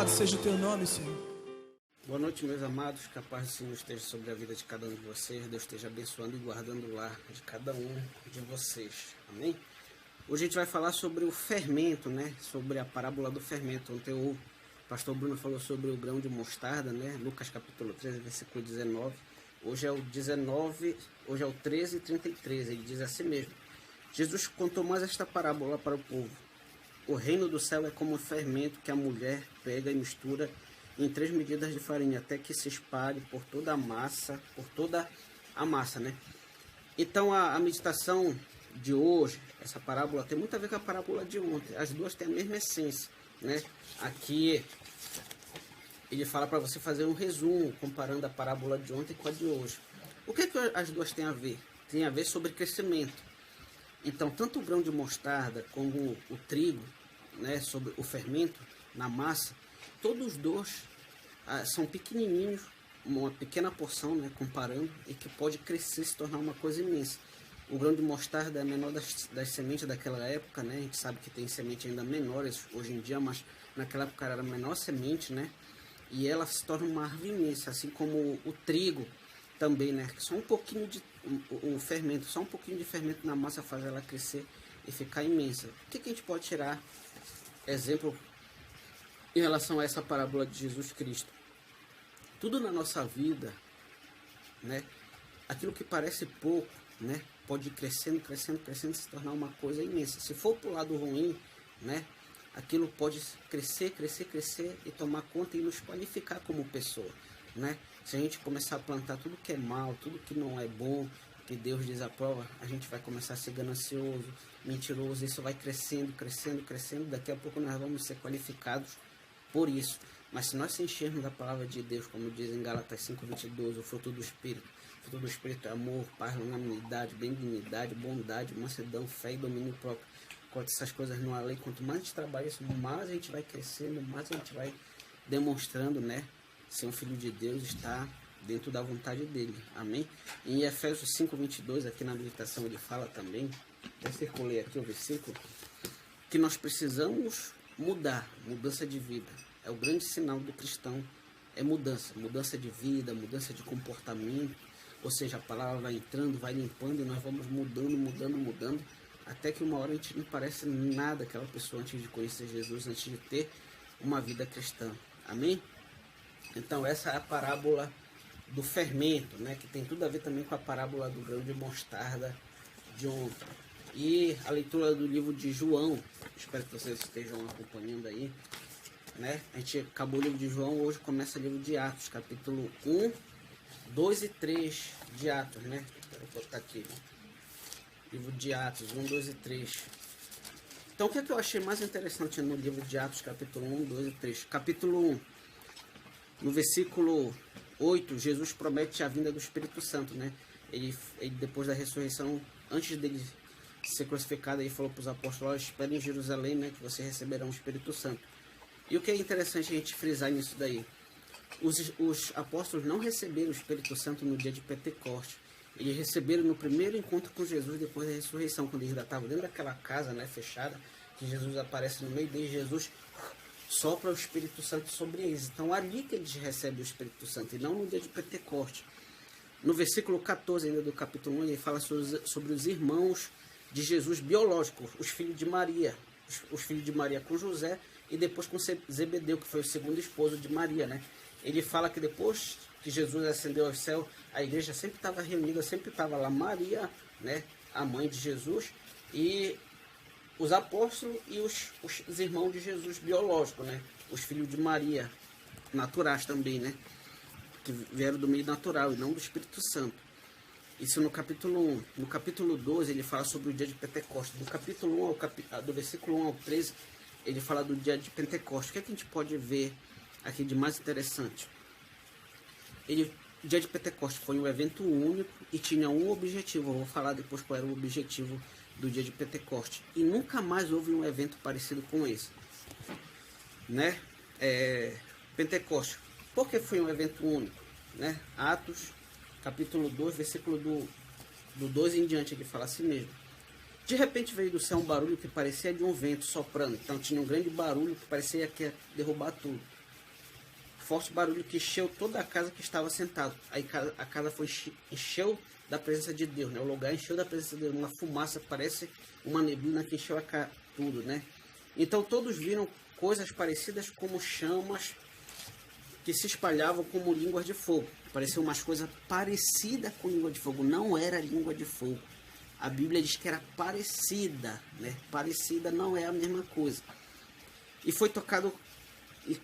Louvado seja o teu nome, Senhor. Boa noite, meus amados. Que a paz do Senhor esteja sobre a vida de cada um de vocês. Deus esteja abençoando e guardando o lar de cada um de vocês. Amém? Hoje a gente vai falar sobre o fermento, né? Sobre a parábola do fermento. Ontem o pastor Bruno falou sobre o grão de mostarda, né? Lucas capítulo 13, versículo 19. Hoje é o 19, hoje é o 13 e 33. Ele diz assim mesmo: Jesus contou mais esta parábola para o povo. O reino do céu é como um fermento que a mulher pega e mistura em 3 medidas de farinha, até que se espalhe por toda a massa, né? Então a meditação de hoje, essa parábola tem muito a ver com a parábola de ontem. As duas têm a mesma essência, né? Aqui ele fala para você fazer um resumo, comparando a parábola de ontem com a de hoje. O que as duas têm a ver? Tem a ver sobre crescimento. Então, tanto o grão de mostarda como o trigo, né, sobre o fermento na massa, todos os dois são pequenininhos, uma pequena porção, né, comparando, e que pode crescer, se tornar uma coisa imensa. O grão de mostarda é a menor das sementes daquela época, né? A gente sabe que tem semente ainda menores hoje em dia, mas naquela época era a menor semente, né? E ela se torna uma árvore imensa, assim como o trigo também, né? Só um pouquinho de o fermento, só um pouquinho de fermento na massa faz ela crescer e ficar imensa. O que a gente pode tirar exemplo em relação a essa parábola de Jesus Cristo? Tudo na nossa vida, né? Aquilo que parece pouco, né? Pode ir crescendo, crescendo, crescendo, se tornar uma coisa imensa. Se for para o lado ruim, né? Aquilo pode crescer, crescer, crescer e tomar conta e nos qualificar como pessoa, né? Se a gente começar a plantar tudo que é mal, tudo que não é bom, que Deus desaprova, a gente vai começar a ser ganancioso, mentiroso, isso vai crescendo, crescendo, crescendo, daqui a pouco nós vamos ser qualificados por isso. Mas se nós se enchermos da palavra de Deus, como diz em Gálatas 5:22, o fruto do Espírito é amor, paz, longanimidade, benignidade, bondade, mansidão, fé e domínio próprio. Quanto essas coisas não há lei, quanto mais a gente trabalha isso, mais a gente vai crescendo, mais a gente vai demonstrando, né? Ser um filho de Deus, está dentro da vontade dele. Amém? Em Efésios 5:22, aqui na meditação ele fala também, até circulei aqui o versículo, que nós precisamos mudar, mudança de vida. É o grande sinal do cristão, é mudança de vida, mudança de comportamento. Ou seja, a palavra vai entrando, vai limpando e nós vamos mudando, até que uma hora a gente não parece nada aquela pessoa antes de conhecer Jesus, antes de ter uma vida cristã. Amém? Então essa é a parábola do fermento, né, que tem tudo a ver também com a parábola do grão de mostarda de ontem. E a leitura do livro de João, espero que vocês estejam acompanhando aí, né? A gente acabou o livro de João, hoje começa o livro de Atos, capítulo 1, 2 e 3 de Atos, né? Vou botar aqui, livro de Atos, 1, 2 e 3. Então o que eu achei mais interessante no livro de Atos, capítulo 1, 2 e 3? Capítulo 1, no versículo 8, Jesus promete a vinda do Espírito Santo, né? Ele depois da ressurreição, antes dele ser crucificado, ele falou para os apóstolos: esperem em Jerusalém, né, que vocês receberão o Espírito Santo. E o que é interessante a gente frisar nisso daí? Os apóstolos não receberam o Espírito Santo no dia de Pentecostes. Eles receberam no primeiro encontro com Jesus depois da ressurreição, quando eles ainda estavam dentro daquela casa, né, fechada, que Jesus aparece no meio deles, Jesus sopra o Espírito Santo sobre eles. Então ali que eles recebem o Espírito Santo, e não no dia de Pentecostes. No versículo 14 ainda do capítulo 1, ele fala sobre os irmãos de Jesus biológicos, os filhos de Maria. Os filhos de Maria com José e depois com Zebedeu, que foi o segundo esposo de Maria, né? Ele fala que depois que Jesus ascendeu ao céu, a igreja sempre estava reunida, sempre estava lá Maria, né, a mãe de Jesus, e os apóstolos e os irmãos de Jesus biológicos, né? Os filhos de Maria, naturais também, né? Que vieram do meio natural e não do Espírito Santo. Isso no capítulo 1. No capítulo 12 ele fala sobre o dia de Pentecostes. Do capítulo 1 do versículo 1 ao 13, ele fala do dia de Pentecostes. O que é que a gente pode ver aqui de mais interessante? O dia de Pentecostes foi um evento único e tinha um objetivo. Eu vou falar depois qual era o objetivo do dia de Pentecostes. E nunca mais houve um evento parecido com esse, né? Pentecostes. Por que foi um evento único, né? Atos, capítulo 2, versículo do 2 em diante, ele fala assim mesmo: de repente veio do céu um barulho que parecia de um vento soprando. Então tinha um grande barulho que parecia que ia derrubar tudo. forte barulho que encheu toda a casa que estava sentado. Aí a casa encheu da presença de Deus, né? O lugar encheu da presença de Deus, uma fumaça, parece uma neblina que encheu tudo, né? Então todos viram coisas parecidas como chamas que se espalhavam como línguas de fogo. Pareciam umas coisas parecidas com língua de fogo, não era língua de fogo. A Bíblia diz que era parecida, né? Parecida não é a mesma coisa. E foi tocado, e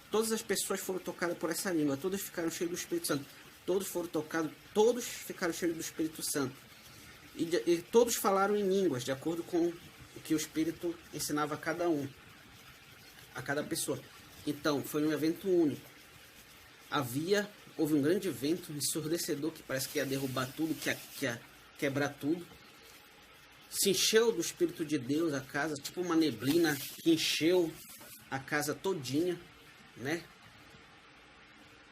todas as pessoas foram tocadas por essa língua, todos ficaram cheios do Espírito Santo. Todos foram tocados, todos ficaram cheios do Espírito Santo. E todos falaram em línguas, de acordo com o que o Espírito ensinava a cada um, a cada pessoa. Então, foi um evento único. Houve um grande vento ensurdecedor, que parece que ia derrubar tudo, que ia quebrar tudo. Se encheu do Espírito de Deus a casa, tipo uma neblina que encheu a casa todinha, né?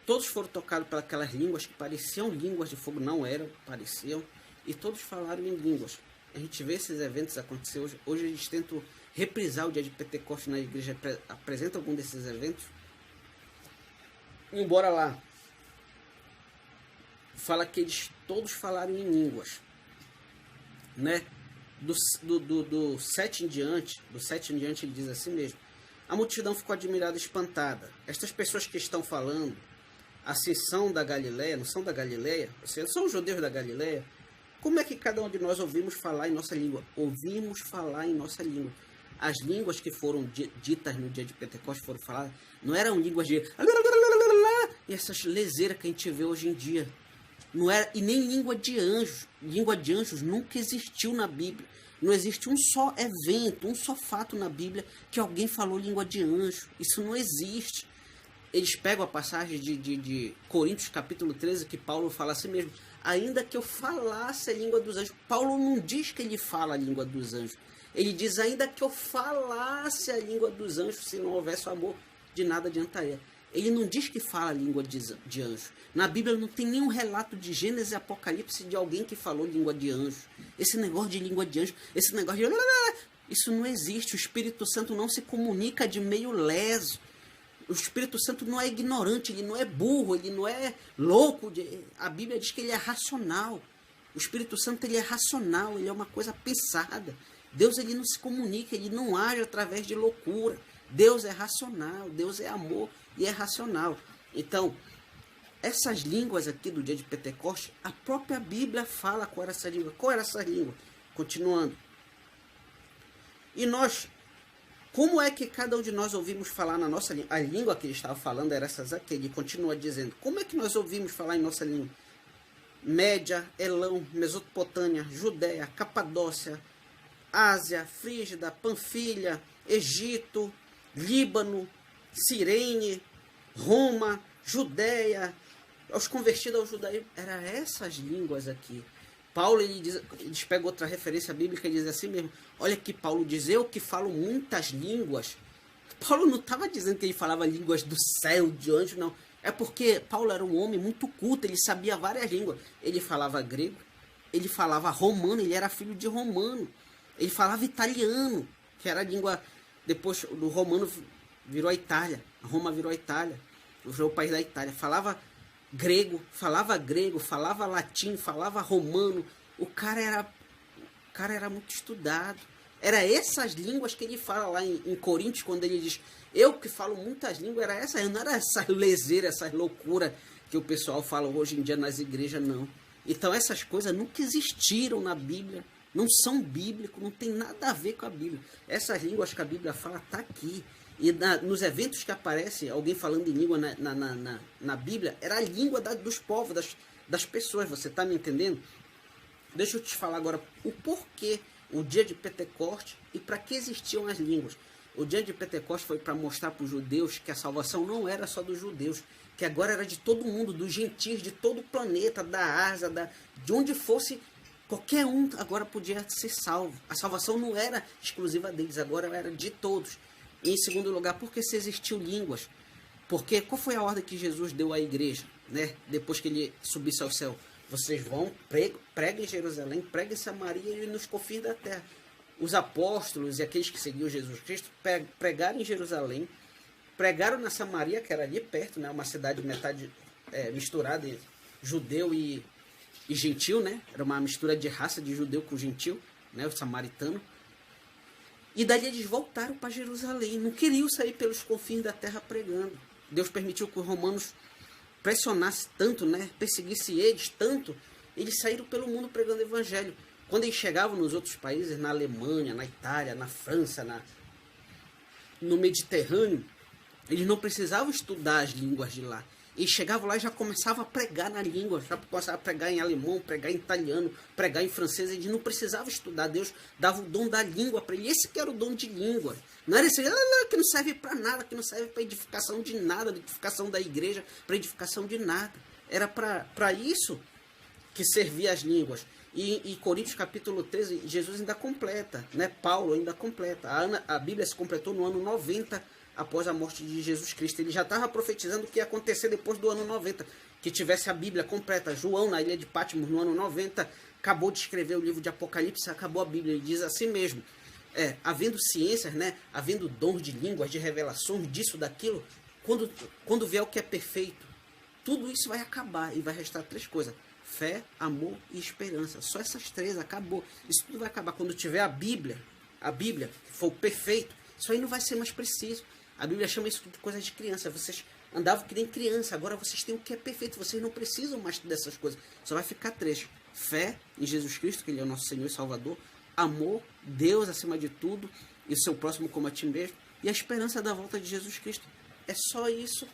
Todos foram tocados por aquelas línguas que pareciam línguas de fogo, não eram, pareciam, e todos falaram em línguas. A gente vê esses eventos acontecer hoje. Hoje eles tentam reprisar o dia de Pentecostes na igreja, apresenta algum desses eventos. Embora lá fala que eles todos falaram em línguas, né? Do 7 em diante, ele diz assim mesmo: a multidão ficou admirada e espantada. Estas pessoas que estão falando assim são da Galileia, não são da Galileia? Ou seja, são os judeus da Galileia? Como é que cada um de nós ouvimos falar em nossa língua? Ouvimos falar em nossa língua. As línguas que foram ditas no dia de Pentecostes foram faladas, não eram línguas de... E essas leseiras que a gente vê hoje em dia. Não era, e nem língua de anjos. Língua de anjos nunca existiu na Bíblia. Não existe um só evento, um só fato na Bíblia que alguém falou língua de anjo. Isso não existe. Eles pegam a passagem de Coríntios capítulo 13, que Paulo fala assim mesmo: ainda que eu falasse a língua dos anjos. Paulo não diz que ele fala a língua dos anjos. Ele diz: ainda que eu falasse a língua dos anjos, se não houvesse amor, de nada adiantaria. Ele não diz que fala a língua de anjo. Na Bíblia não tem nenhum relato de Gênesis e Apocalipse de alguém que falou língua de anjo. Esse negócio de língua de anjo, esse negócio de... isso não existe. O Espírito Santo não se comunica de meio leso. O Espírito Santo não é ignorante, ele não é burro, ele não é louco. A Bíblia diz que ele é racional. O Espírito Santo ele é racional, ele é uma coisa pensada. Deus ele não se comunica, ele não age através de loucura. Deus é racional, Deus é amor e é racional. Então, essas línguas aqui do dia de Pentecostes, a própria Bíblia fala qual era essa língua. Qual era essa língua? Continuando. E nós, como é que cada um de nós ouvimos falar na nossa língua? A língua que ele estava falando era essas aqui. Ele continua dizendo: como é que nós ouvimos falar em nossa língua? Média, Elão, Mesopotâmia, Judéia, Capadócia, Ásia, Frígida, Panfilha, Egito, Líbano, Cirene, Roma, Judéia, os convertidos ao judaísmo. Eram essas línguas aqui. Paulo, eles pegam outra referência bíblica e diz assim mesmo: olha que Paulo diz, eu que falo muitas línguas. Paulo não estava dizendo que ele falava línguas do céu, de anjo, não. É porque Paulo era um homem muito culto, ele sabia várias línguas. Ele falava grego, ele falava romano, ele era filho de romano. Ele falava italiano, que era a língua... Depois do romano virou a Itália. Roma virou a Itália. Virou o país da Itália. Falava grego, falava latim, falava romano. O cara era muito estudado. Era essas línguas que ele fala lá em Coríntios, quando ele diz: eu que falo muitas línguas, era essa, não era essa leseira, essa loucura que o pessoal fala hoje em dia nas igrejas, não. Então essas coisas nunca existiram na Bíblia. Não são bíblicos, não tem nada a ver com a Bíblia. Essas línguas que a Bíblia fala tá aqui. E nos eventos que aparece alguém falando em língua na Bíblia, era a língua dos povos, das pessoas. Você está me entendendo? Deixa eu te falar agora o porquê o dia de Pentecostes e para que existiam as línguas. O dia de Pentecostes foi para mostrar para os judeus que a salvação não era só dos judeus, que agora era de todo mundo, dos gentios, de todo o planeta, da Ásia, de onde fosse. Qualquer um agora podia ser salvo. A salvação não era exclusiva deles, agora era de todos. E em segundo lugar, por que se existiu línguas? Porque qual foi a ordem que Jesus deu à igreja, né? Depois que ele subisse ao céu? Vocês vão, preguem em Jerusalém, preguem em Samaria e nos confins da terra. Os apóstolos e aqueles que seguiam Jesus Cristo pregaram em Jerusalém, pregaram na Samaria, que era ali perto, né? Uma cidade metade misturada, judeu e gentil, né? Era uma mistura de raça de judeu com gentil, né? O samaritano. E daí eles voltaram para Jerusalém, não queriam sair pelos confins da terra pregando. Deus permitiu que os romanos pressionassem tanto, né? Perseguissem eles tanto, eles saíram pelo mundo pregando o evangelho. Quando eles chegavam nos outros países, na Alemanha, na Itália, na França, no Mediterrâneo, eles não precisavam estudar as línguas de lá. Eles chegavam lá e já começavam a pregar na língua, já começavam a pregar em alemão, pregar em italiano, pregar em francês. Eles não precisavam estudar. Deus dava o dom da língua para eles. Esse que era o dom de língua. Não era esse que não serve para nada, que não serve para edificação de nada, edificação da igreja, para edificação de nada. Era para isso que servia as línguas. E Coríntios capítulo 13, Jesus ainda completa, né? Paulo ainda completa. A Bíblia se completou no ano 90 após a morte de Jesus Cristo. Ele já estava profetizando o que ia acontecer depois do ano 90, que tivesse a Bíblia completa. João, na ilha de Patmos, no ano 90, acabou de escrever o livro de Apocalipse, acabou a Bíblia. Ele diz assim mesmo, havendo ciências, né? Havendo dons de línguas, de revelações, disso, daquilo, quando vier o que é perfeito, tudo isso vai acabar e vai restar 3 coisas. Fé, amor e esperança. Só essas 3, acabou. Isso tudo vai acabar. Quando tiver a Bíblia, que for o perfeito, isso aí não vai ser mais preciso. A Bíblia chama isso de coisa de criança. Vocês andavam que nem criança, agora vocês têm o que é perfeito. Vocês não precisam mais dessas coisas. Só vai ficar 3. Fé em Jesus Cristo, que Ele é o nosso Senhor e Salvador. Amor, Deus acima de tudo, e o seu próximo como a ti mesmo. E a esperança da volta de Jesus Cristo. É só isso.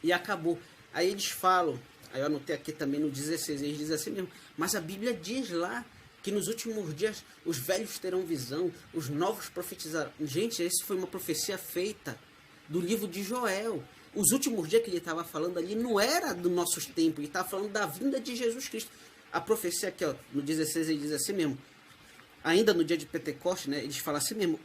E acabou. Aí eles falam, aí eu anotei aqui também no 16, eles dizem assim mesmo, mas a Bíblia diz lá que nos últimos dias os velhos terão visão, os novos profetizarão. Gente, essa foi uma profecia feita do livro de Joel. Os últimos dias que ele estava falando ali não era do nossos tempos, ele estava falando da vinda de Jesus Cristo. A profecia aqui, ó, no 16, ele diz assim mesmo, ainda no dia de Pentecostes, né, eles falam assim mesmo,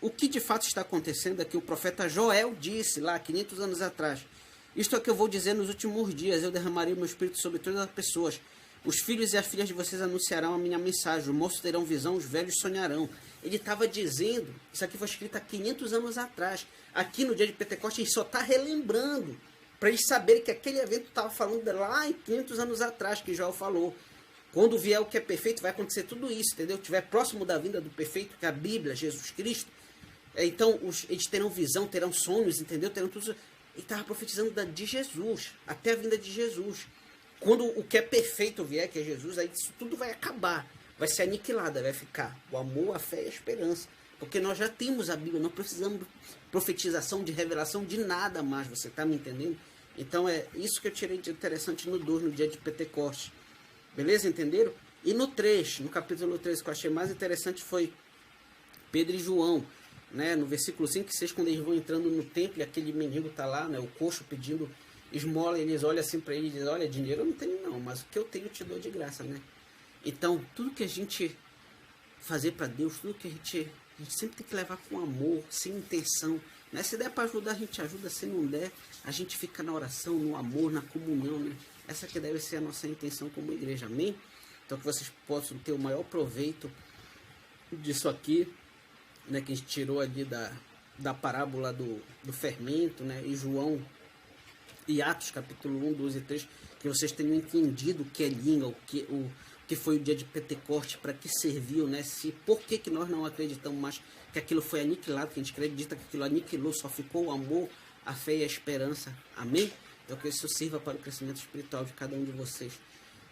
o que de fato está acontecendo é que o profeta Joel disse lá, 500 anos atrás, isto é o que eu vou dizer nos últimos dias, eu derramarei o meu espírito sobre todas as pessoas. Os filhos e as filhas de vocês anunciarão a minha mensagem, os moços terão visão, os velhos sonharão. Ele estava dizendo, isso aqui foi escrito há 500 anos atrás. Aqui no dia de Pentecostes, ele só está relembrando, para eles saberem que aquele evento estava falando lá em 500 anos atrás, que Joel falou. Quando vier o que é perfeito, vai acontecer tudo isso, entendeu? Estiver próximo da vinda do perfeito, que é a Bíblia, Jesus Cristo. Então, eles terão visão, terão sonhos, entendeu? Terão tudo isso. Ele estava profetizando de Jesus, até a vinda de Jesus. Quando o que é perfeito vier, que é Jesus, aí isso tudo vai acabar, vai ser aniquilado, vai ficar o amor, a fé e a esperança. Porque nós já temos a Bíblia, não precisamos de profetização, de revelação, de nada mais, você está me entendendo? Então é isso que eu tirei de interessante no 2, no dia de Pentecostes. Beleza, entenderam? E no 3, no capítulo 3, que eu achei mais interessante foi Pedro e João, né? No versículo 5 e 6, quando eles vão entrando no templo e aquele mendigo está lá, né? O coxo pedindo esmola, eles olham assim para ele e dizem, olha, dinheiro eu não tenho não, mas o que eu tenho eu te dou de graça, né? Então, tudo que a gente fazer para Deus, tudo que a gente sempre tem que levar com amor, sem intenção, né? Se der para ajudar, a gente ajuda, se não der, a gente fica na oração, no amor, na comunhão, né? Essa que deve ser a nossa intenção como igreja, amém? Então, que vocês possam ter o maior proveito disso aqui, né? Que a gente tirou ali da parábola do fermento, né? E João e Atos, capítulo 1, 2 e 3, que vocês tenham entendido o que é língua, o que foi o dia de Pentecostes, para que serviu, né? Por que nós não acreditamos mais que aquilo foi aniquilado, que a gente acredita que aquilo aniquilou, só ficou o amor, a fé e a esperança, amém? Então que isso sirva para o crescimento espiritual de cada um de vocês.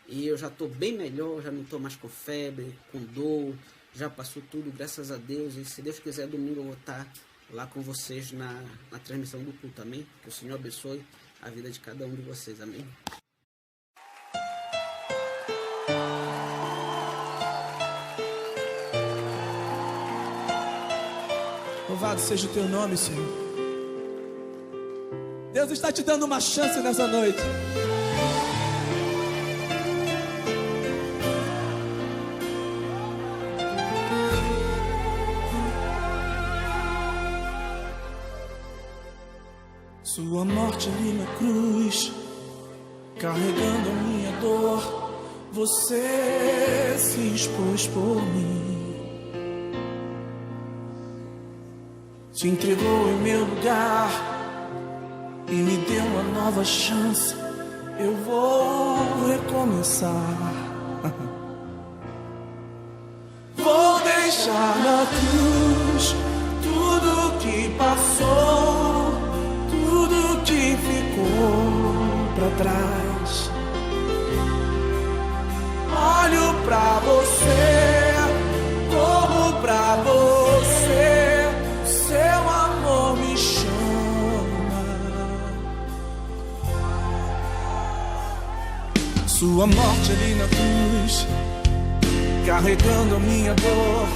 E eu já estou bem melhor, já não estou mais com febre, com dor, já passou tudo, graças a Deus, e se Deus quiser, domingo eu vou estar lá com vocês na transmissão do culto, amém? Que o Senhor abençoe a vida de cada um de vocês, amém? Louvado seja o teu nome, Senhor. Deus está te dando uma chance nessa noite. Sua morte ali na cruz, carregando a minha dor, você se expôs por mim. Se entregou em meu lugar, e me deu uma nova chance. Eu vou recomeçar. Vou deixar na cruz tudo que passou, tudo que ficou pra trás. Olho pra você, corro pra você, seu amor me chama. Sua morte ali na cruz, carregando a minha dor,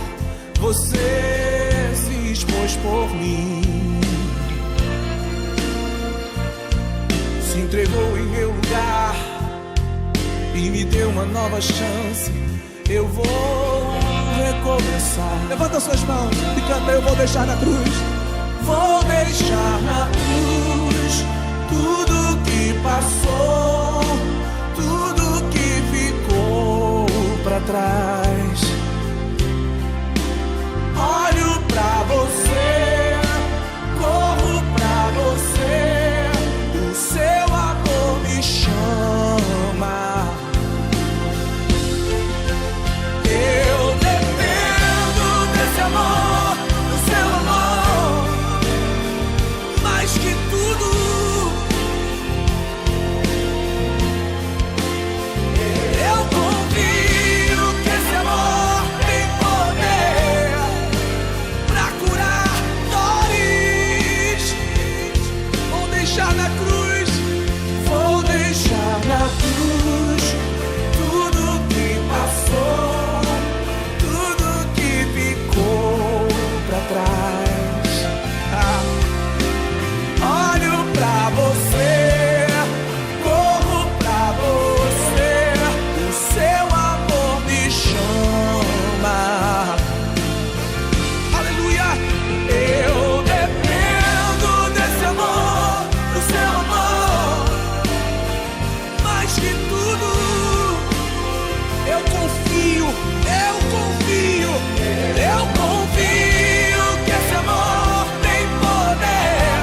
você se expôs por mim, se entregou em meu lugar e me deu uma nova chance. Eu vou recomeçar. Levanta suas mãos e canta: eu vou deixar na cruz. Vou deixar na cruz tudo que passou, tudo que ficou pra trás. Olho pra você, corro pra você, o seu amor me chama. Eu dependo desse amor, do seu amor, mais que tudo. Eu confio que esse amor tem poder pra curar dores. Vou deixar na cruz, vou deixar na cruz tudo que passou, tudo que ficou pra trás. Olho pra você, corro pra você, o seu amor me chama. Aleluia! Eu dependo desse amor, do seu amor, mais que tudo. Eu confio que esse amor tem poder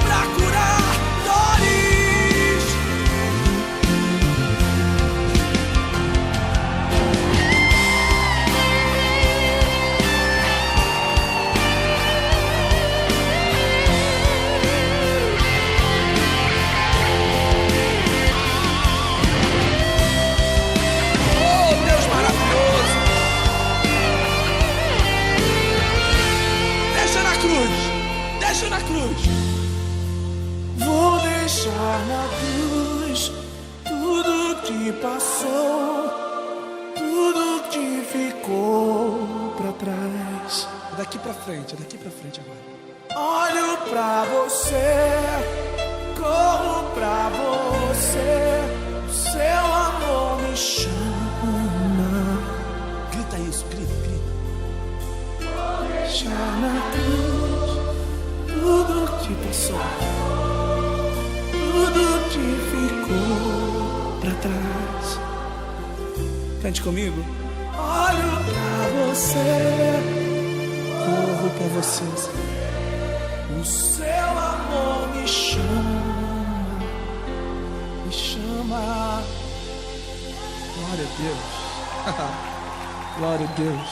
pra curar dores. Oh, Deus maravilhoso! Deixa na cruz, deixa na cruz. Vou deixar na cruz tudo que passou, tudo que ficou pra trás. Daqui pra frente agora. Olho pra você, corro pra você, o seu amor me chama. Grita isso, grita. Deixar na cruz tudo que passou, tudo que ficou pra trás. Cante comigo. Olho pra você, corro pra você, o seu amor me chama, me chama. Glória a Deus. Glória a Deus.